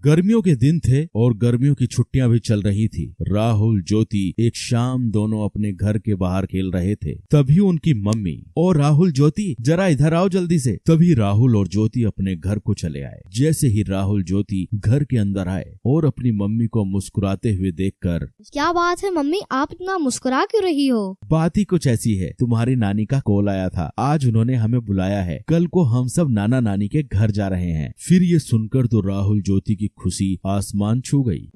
गर्मियों के दिन थे और गर्मियों की छुट्टियां भी चल रही थी। राहुल ज्योति एक शाम दोनों अपने घर के बाहर खेल रहे थे। तभी उनकी मम्मी और राहुल ज्योति जरा इधर आओ जल्दी से। तभी राहुल और ज्योति अपने घर को चले आए। जैसे ही राहुल ज्योति घर के अंदर आए और अपनी मम्मी को मुस्कुराते हुए देखकर, क्या बात है मम्मी, आप इतना मुस्कुरा क्यों रही हो? बात ही कुछ ऐसी है, तुम्हारी नानी का कॉल आया था, आज उन्होंने हमें बुलाया है, कल को हम सब नाना नानी के घर जा रहे हैं। फिर ये सुनकर तो राहुल ज्योति की खुशी आसमान छू गई।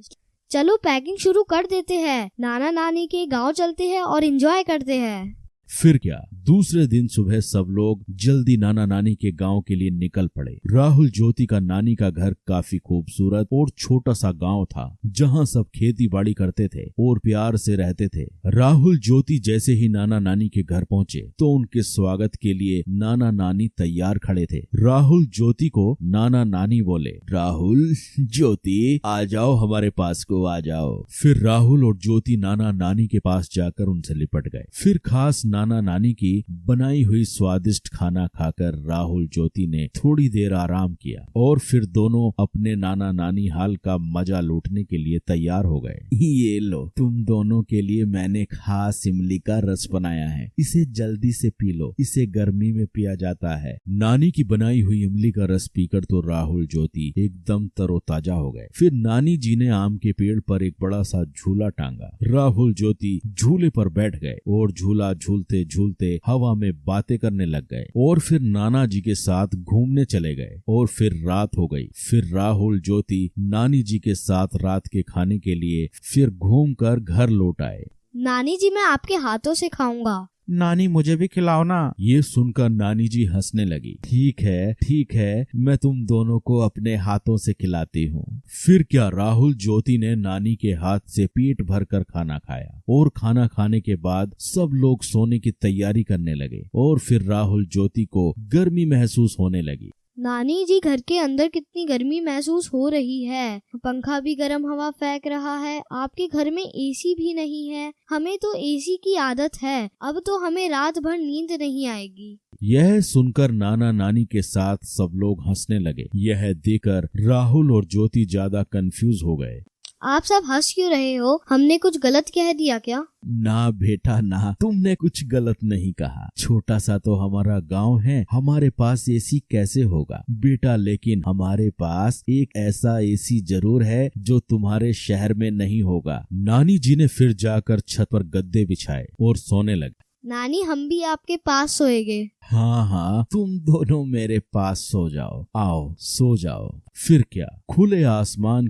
चलो पैकिंग शुरू कर देते हैं, नाना नानी के गांव चलते हैं और एंजॉय करते हैं। फिर क्या, दूसरे दिन सुबह सब लोग जल्दी नाना नानी के गांव के लिए निकल पड़े। राहुल ज्योति का नानी का घर काफी खूबसूरत और छोटा सा गांव था, जहां सब खेती बाड़ी करते थे और प्यार से रहते थे। राहुल ज्योति जैसे ही नाना नानी के घर पहुंचे तो उनके स्वागत के लिए नाना नानी तैयार खड़े थे। राहुल ज्योति को नाना नानी बोले, राहुल ज्योति आ जाओ, हमारे पास को आ जाओ। फिर राहुल और ज्योति नाना नानी के पास जाकर उनसे लिपट गए। फिर खास नाना नानी की बनाई हुई स्वादिष्ट खाना खाकर राहुल ज्योति ने थोड़ी देर आराम किया और फिर दोनों अपने नाना नानी हाल का मजा लूटने के लिए तैयार हो गए। ये लो, तुम दोनों के लिए मैंने खास इमली का रस बनाया है, इसे जल्दी से पी लो, इसे गर्मी में पिया जाता है। नानी की बनाई हुई इमली का रस पीकर तो राहुल ज्योति एकदम तरोताजा हो गए। फिर नानी जी ने आम के पेड़ पर एक बड़ा सा झूला टांगा। राहुल ज्योति झूले पर बैठ गए और झूला झूलते झूलते हवा में बातें करने लग गए और फिर नाना जी के साथ घूमने चले गए। और फिर रात हो गई। फिर राहुल ज्योति नानी जी के साथ रात के खाने के लिए फिर घूमकर घर लौट आए। नानी जी, मैं आपके हाथों से खाऊंगा। नानी मुझे भी खिलाओ ना। ये सुनकर नानी जी हंसने लगी। ठीक है, मैं तुम दोनों को अपने हाथों से खिलाती हूँ। फिर क्या, राहुल ज्योति ने नानी के हाथ से पेट भरकर खाना खाया और खाना खाने के बाद सब लोग सोने की तैयारी करने लगे और फिर राहुल ज्योति को गर्मी महसूस होने लगी। नानी जी, घर के अंदर कितनी गर्मी महसूस हो रही है, पंखा भी गर्म हवा फेंक रहा है, आपके घर में एसी भी नहीं है। हमें तो एसी की आदत है, अब तो हमें रात भर नींद नहीं आएगी। यह सुनकर नाना नानी के साथ सब लोग हंसने लगे। यह देखकर राहुल और ज्योति ज्यादा कंफ्यूज हो गए। आप सब हंस क्यों रहे हो? हमने कुछ गलत कह दिया क्या? ना बेटा ना, तुमने कुछ गलत नहीं कहा। छोटा सा तो हमारा गांव है, हमारे पास एसी कैसे होगा बेटा, लेकिन हमारे पास एक ऐसा एसी जरूर है जो तुम्हारे शहर में नहीं होगा। नानी जी ने फिर जाकर छत पर गद्दे बिछाए और सोने लगे। नानी, हम भी आपके पास सोएंगे। हाँ, तुम दोनों मेरे पास सो जाओ, आओ सो जाओ। फिर क्या, खुले आसमान